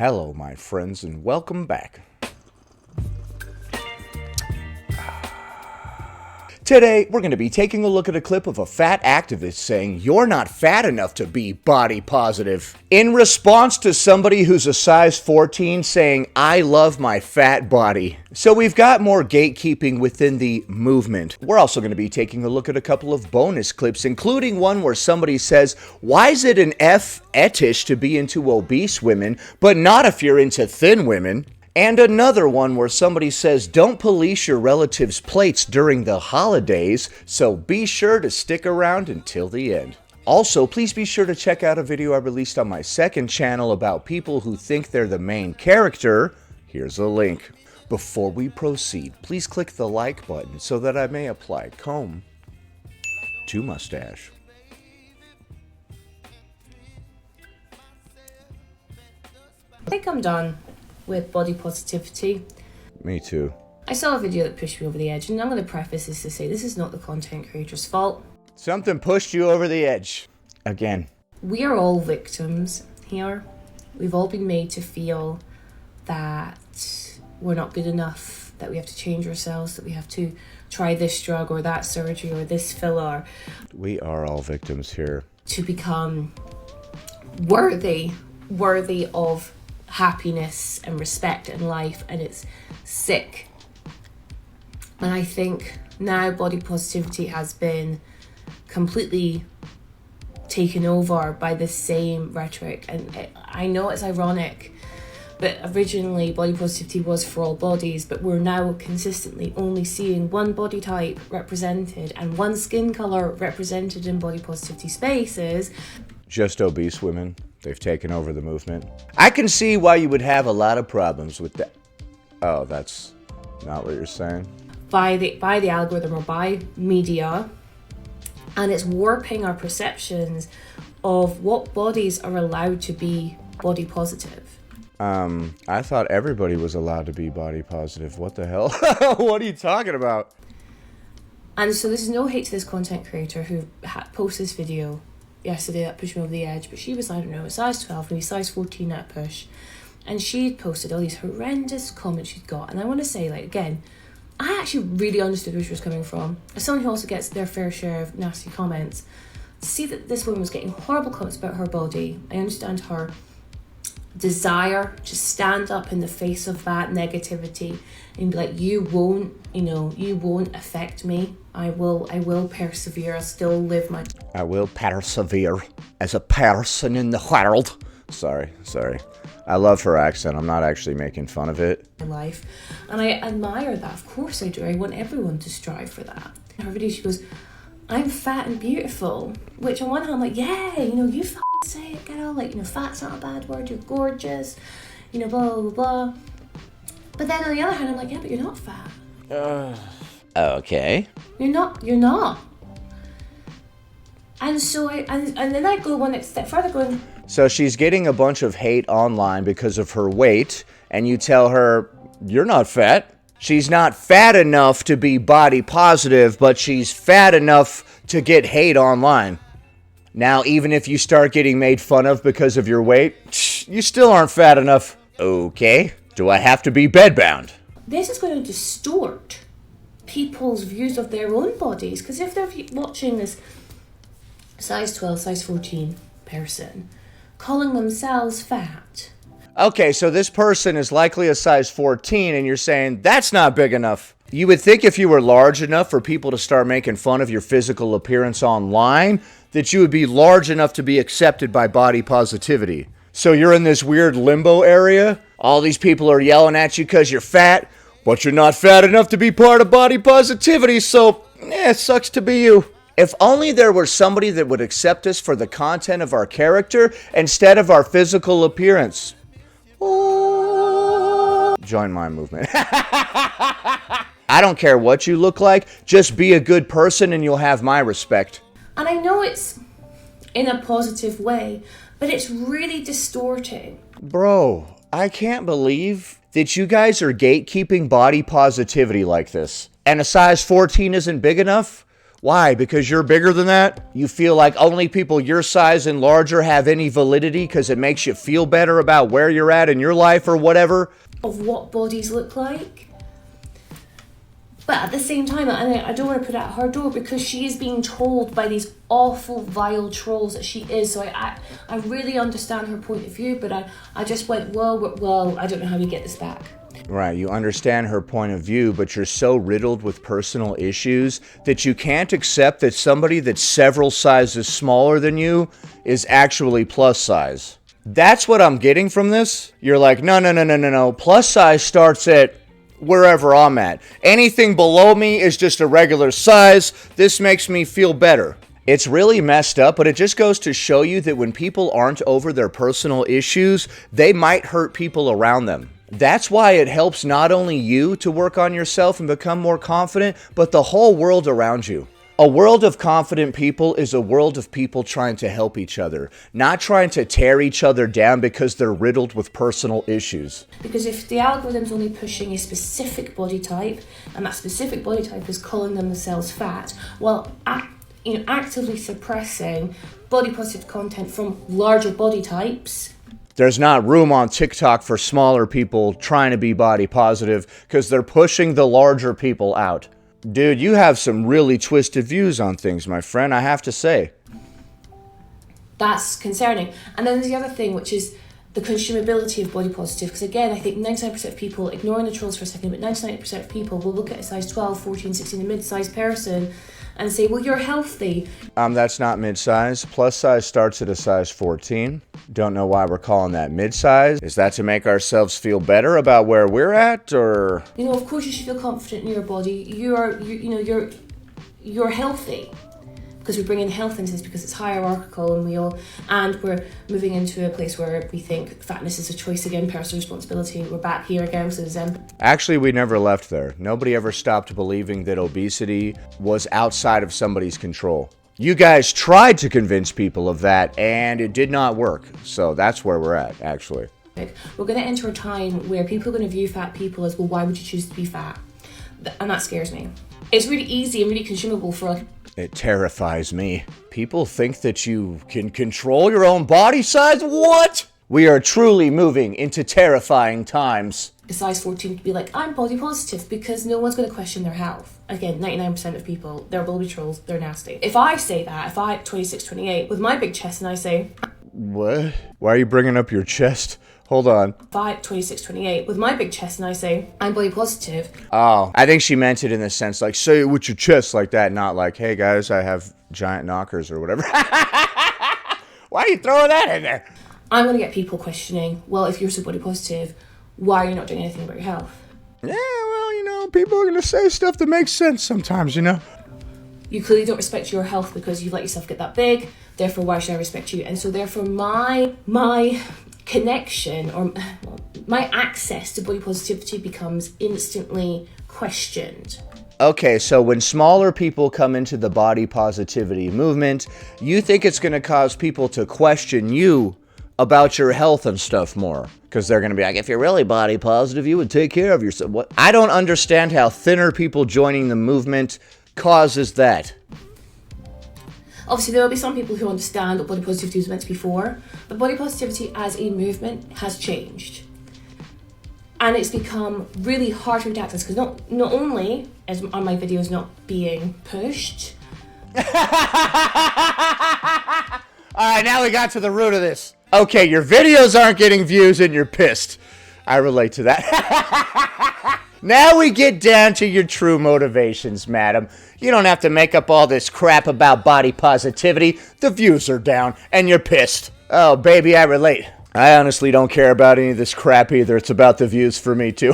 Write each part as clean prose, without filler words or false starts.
Hello, my friends, and welcome back. Today, we're going to be taking a look at a clip of a fat activist saying, "You're not fat enough to be body positive," in response to somebody who's a size 14 saying, "I love my fat body." So we've got more gatekeeping within the movement. We're also going to be taking a look at a couple of bonus clips, including one where somebody says, "Why is it an fetish to be into obese women, but not if you're into thin women?" And another one where somebody says, "Don't police your relatives' plates during the holidays, so be sure to stick around until the end." Also, please be sure to check out a video I released on my second channel about people who think they're the main character. Here's a link. Before we proceed, please click the like button so that I may apply comb to mustache. I think I'm done with body positivity. Me too. I saw a video that pushed me over the edge, and I'm going to preface this to say this is not the content creator's fault. Something pushed you over the edge. Again. We are all victims here. We've all been made to feel that we're not good enough, that we have to change ourselves, that we have to try this drug or that surgery or this filler. We are all victims here. To become worthy of happiness and respect in life, and it's sick. And I think now body positivity has been completely taken over by the same rhetoric, and I know it's ironic, but originally body positivity was for all bodies, but we're now consistently only seeing one body type represented and one skin color represented in body positivity spaces. Just obese women. They've taken over the movement. I can see why you would have a lot of problems with that. Oh, that's not what you're saying? By the algorithm or by media, and it's warping our perceptions of what bodies are allowed to be body positive. I thought everybody was allowed to be body positive. What the hell? What are you talking about? And so this is no hate to this content creator who posted this video yesterday that pushed me over the edge, but she was, I don't know, a size 12, maybe size 14 at a push, and she posted all these horrendous comments she'd got. And I want to say, like, again, I actually really understood where she was coming from. As someone who also gets their fair share of nasty comments, to see that this woman was getting horrible comments about her body, I understand her desire to stand up in the face of that negativity and be like, you won't affect me. I will persevere. I'll still live my... I will persevere as a person in the world. Sorry. I love her accent. I'm not actually making fun of it. Life. And I admire that. Of course I do. I want everyone to strive for that. In her video, she goes, "I'm fat and beautiful." Which on one hand, I'm like, yeah, you say it, girl. Like, fat's not a bad word. You're gorgeous. Blah, blah, blah, blah. But then on the other hand, I'm like, yeah, but you're not fat. Okay. You're not. And so and then I go one step further going... So she's getting a bunch of hate online because of her weight, and you tell her, you're not fat. She's not fat enough to be body positive, but she's fat enough to get hate online. Now, even if you start getting made fun of because of your weight, you still aren't fat enough. Okay, do I have to be bedbound? This is going to distort people's views of their own bodies, because if they're watching this size 12, size 14 person calling themselves fat. Okay, so this person is likely a size 14, and you're saying that's not big enough. You would think if you were large enough for people to start making fun of your physical appearance online, that you would be large enough to be accepted by body positivity. So you're in this weird limbo area. All these people are yelling at you because you're fat, but you're not fat enough to be part of body positivity, so it sucks to be you. If only there were somebody that would accept us for the content of our character instead of our physical appearance. Ooh. Join my movement. I don't care what you look like, just be a good person and you'll have my respect. And I know it's in a positive way, but it's really distorting. Bro, I can't believe that you guys are gatekeeping body positivity like this. And a size 14 isn't big enough? Why? Because you're bigger than that? You feel like only people your size and larger have any validity because it makes you feel better about where you're at in your life or whatever? Of what bodies look like. But at the same time, I don't want to put it at her door because she is being told by these awful, vile trolls that she is. So I really understand her point of view, but I just went, well, I don't know how we get this back. Right, you understand her point of view, but you're so riddled with personal issues that you can't accept that somebody that's several sizes smaller than you is actually plus size. That's what I'm getting from this. You're like, no. Plus size starts at wherever I'm at. Anything below me is just a regular size. This makes me feel better. It's really messed up, but it just goes to show you that when people aren't over their personal issues, they might hurt people around them. That's why it helps not only you to work on yourself and become more confident, but the whole world around you. A world of confident people is a world of people trying to help each other, not trying to tear each other down because they're riddled with personal issues. Because if the algorithm's only pushing a specific body type, and that specific body type is calling themselves fat, while actively suppressing body positive content from larger body types, there's not room on TikTok for smaller people trying to be body positive because they're pushing the larger people out. Dude, you have some really twisted views on things, my friend, I have to say. That's concerning. And then there's the other thing, which is the consumability of body positive. Because again, I think 99% of people, ignoring the trolls for a second, but 99% of people will look at a size 12, 14, 16, a mid-sized person and say, well, you're healthy. That's not mid-size. Plus size starts at a size 14. Don't know why we're calling that mid-size. Is that to make ourselves feel better about where we're at, or? You know, of course you should feel confident in your body. You're healthy. Because we bring in health into this because it's hierarchical and we're moving into a place where we think fatness is a choice again, personal responsibility. We're back here again, so Actually, we never left there. Nobody ever stopped believing that obesity was outside of somebody's control. You guys tried to convince people of that, and it did not work. So that's where we're at, actually. We're going to enter a time where people are going to view fat people as, well, why would you choose to be fat? And that scares me. It's really easy and really consumable for It terrifies me. People think that you can control your own body size? What? We are truly moving into terrifying times. a size 14 to be like, I'm body positive, because no one's going to question their health. Again, 99% of people, there will be trolls, they're nasty. If I say that, if I 26, 28, with my big chest and I say... What? Why are you bringing up your chest? Hold on. If I 26, 28, with my big chest and I say, I'm body positive... Oh, I think she meant it in the sense like, say it with your chest like that, not like, hey guys, I have giant knockers or whatever. Why are you throwing that in there? I'm going to get people questioning, well, if you're so body positive, why are you not doing anything about your health? Yeah, well, you know, people are going to say stuff that makes sense sometimes, you know? You clearly don't respect your health because you let yourself get that big, therefore why should I respect you? And so therefore my connection, or my access to body positivity becomes instantly questioned. Okay, so when smaller people come into the body positivity movement, you think it's going to cause people to question you about your health and stuff more, because they're going to be like, if you're really body positive, you would take care of yourself. What? I don't understand how thinner people joining the movement causes that. Obviously, there will be some people who understand what body positivity was meant to be for, but body positivity as a movement has changed. And it's become really hard for me to access, because not only are my videos not being pushed. Alright, now we got to the root of this. Okay, your videos aren't getting views and you're pissed. I relate to that. Now we get down to your true motivations, madam. You don't have to make up all this crap about body positivity. The views are down and you're pissed. Oh, baby, I relate. I honestly don't care about any of this crap either. It's about the views for me, too.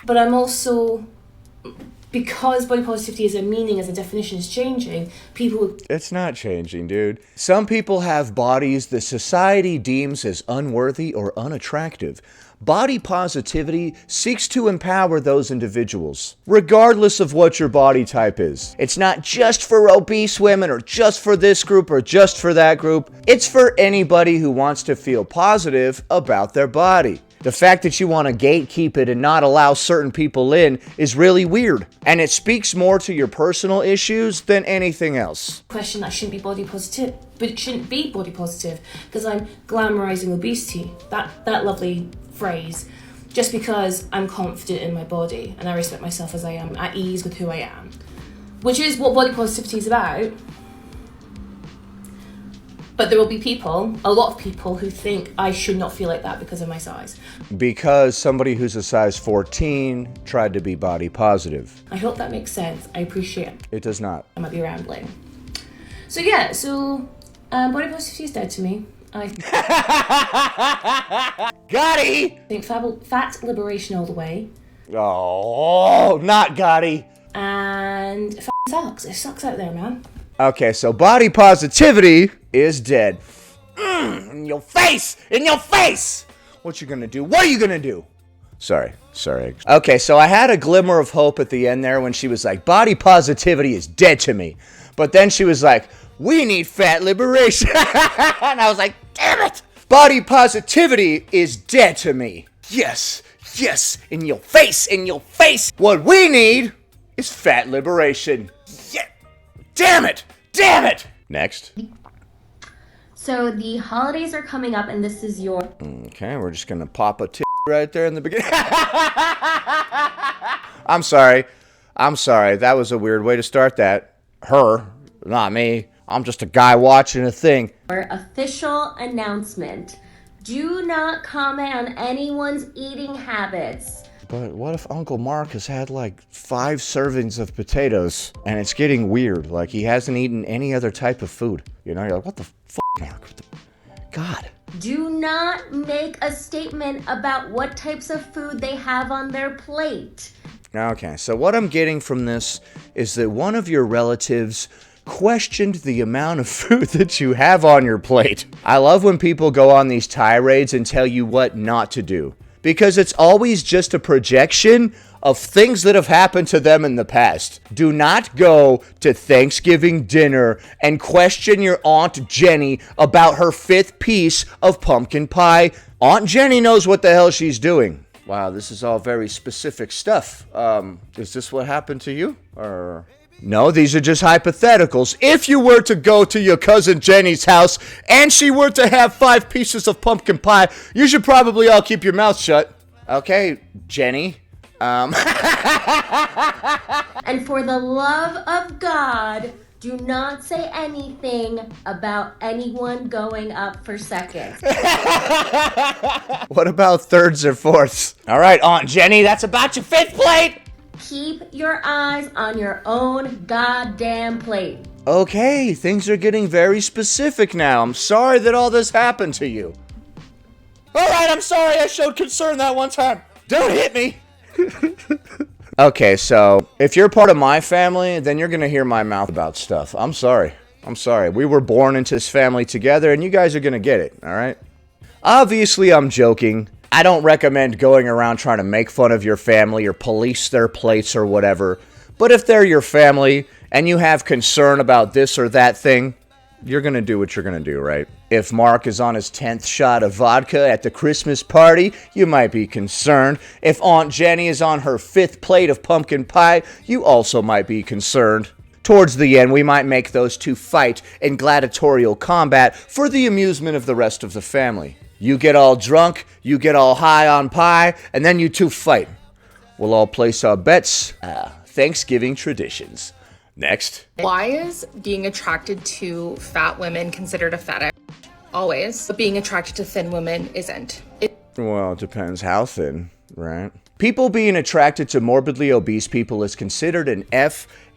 But I'm also... because body positivity as a meaning, as a definition is changing, people... It's not changing, dude. Some people have bodies that society deems as unworthy or unattractive. Body positivity seeks to empower those individuals, regardless of what your body type is. It's not just for obese women, or just for this group, or just for that group. It's for anybody who wants to feel positive about their body. The fact that you want to gatekeep it and not allow certain people in is really weird. And it speaks more to your personal issues than anything else. Question that shouldn't be body positive, but it shouldn't be body positive because I'm glamorizing obesity. That lovely phrase. Just because I'm confident in my body and I respect myself as I am, at ease with who I am. Which is what body positivity is about. But there will be people, a lot of people, who think I should not feel like that because of my size. Because somebody who's a size 14 tried to be body positive. I hope that makes sense. I appreciate it. It does not. I might be rambling. So yeah, body positivity is dead to me. Gotti! I think fat liberation all the way. Oh, not Gotti. And sucks. It sucks out there, man. Okay, so body positivity is dead. In your face! In your face! What you gonna do? What are you gonna do? Sorry. Okay, so I had a glimmer of hope at the end there when she was like, body positivity is dead to me. But then she was like, we need fat liberation. And I was like, damn it! Body positivity is dead to me. Yes, in your face, in your face. What we need is fat liberation. Yeah. Damn it! Next. So the holidays are coming up and this is your... Okay, we're just gonna pop a right there in the beginning. I'm sorry. That was a weird way to start that. Her, not me. I'm just a guy watching a thing. Our official announcement. Do not comment on anyone's eating habits. But what if Uncle Mark has had like 5 servings of potatoes and it's getting weird? Like he hasn't eaten any other type of food. You know, you're like, what the Mark? God. Do not make a statement about what types of food they have on their plate. Okay, so what I'm getting from this is that one of your relatives questioned the amount of food that you have on your plate. I love when people go on these tirades and tell you what not to do, because it's always just a projection of things that have happened to them in the past. Do not go to Thanksgiving dinner and question your Aunt Jenny about her 5th piece of pumpkin pie. Aunt Jenny knows what the hell she's doing. Wow, this is all very specific stuff. Is this what happened to you? Or... No, these are just hypotheticals. If you were to go to your cousin Jenny's house and she were to have 5 pieces of pumpkin pie, you should probably all keep your mouth shut. Okay, Jenny. And for the love of God, do not say anything about anyone going up for seconds. What about 3rds or 4ths? All right, Aunt Jenny, that's about your 5th plate. Keep your eyes on your own goddamn plate. Okay, things are getting very specific now. I'm sorry that all this happened to you. All right, I'm sorry I showed concern that one time. Don't hit me. Okay, so if you're part of my family, then you're gonna hear my mouth about stuff. I'm sorry. We were born into this family together, and you guys are gonna get it, all right? Obviously, I'm joking. I don't recommend going around trying to make fun of your family or police their plates or whatever. But if they're your family and you have concern about this or that thing, you're gonna do what you're gonna do, right? If Mark is on his 10th shot of vodka at the Christmas party, you might be concerned. If Aunt Jenny is on her 5th plate of pumpkin pie, you also might be concerned. Towards the end, we might make those two fight in gladiatorial combat for the amusement of the rest of the family. You get all drunk, you get all high on pie, and then you two fight. We'll all place our bets. Thanksgiving traditions. Next. Why is being attracted to fat women considered a fetish? Always. But being attracted to thin women isn't. Well, it depends how thin, right? People being attracted to morbidly obese people is considered an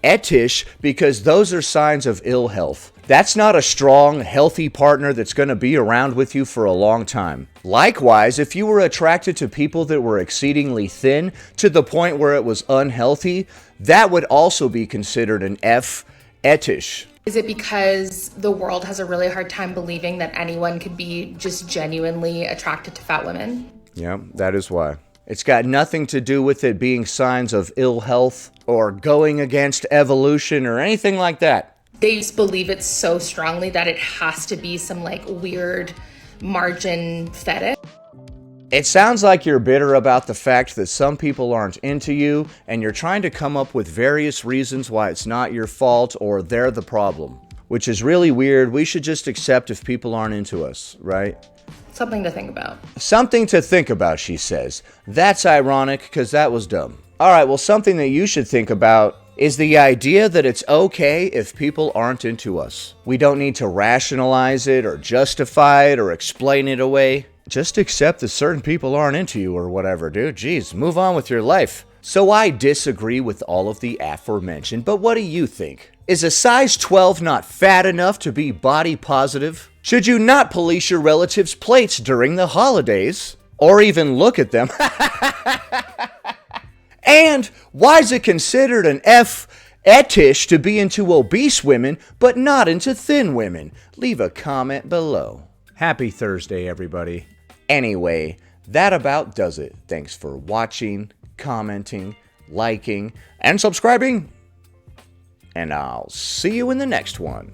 fetish because those are signs of ill health. That's not a strong, healthy partner that's going to be around with you for a long time. Likewise, if you were attracted to people that were exceedingly thin to the point where it was unhealthy, that would also be considered an fetish. Is it because the world has a really hard time believing that anyone could be just genuinely attracted to fat women? Yeah, that is why. It's got nothing to do with it being signs of ill health or going against evolution or anything like that. They just believe it so strongly that it has to be some like weird margin fetish. It sounds like you're bitter about the fact that some people aren't into you, and you're trying to come up with various reasons why it's not your fault or they're the problem. Which is really weird. We should just accept if people aren't into us, right? Something to think about. Something to think about, she says. That's ironic, because that was dumb. Alright, well, something that you should think about is the idea that it's okay if people aren't into us. We don't need to rationalize it or justify it or explain it away. Just accept that certain people aren't into you or whatever, dude. Jeez, move on with your life. So I disagree with all of the aforementioned, but what do you think? Is a size 12 not fat enough to be body positive? Should you not police your relatives' plates during the holidays? Or even look at them? And why is it considered an fetish to be into obese women, but not into thin women? Leave a comment below. Happy Thursday, everybody. Anyway, that about does it. Thanks for watching, commenting, liking, and subscribing. And I'll see you in the next one.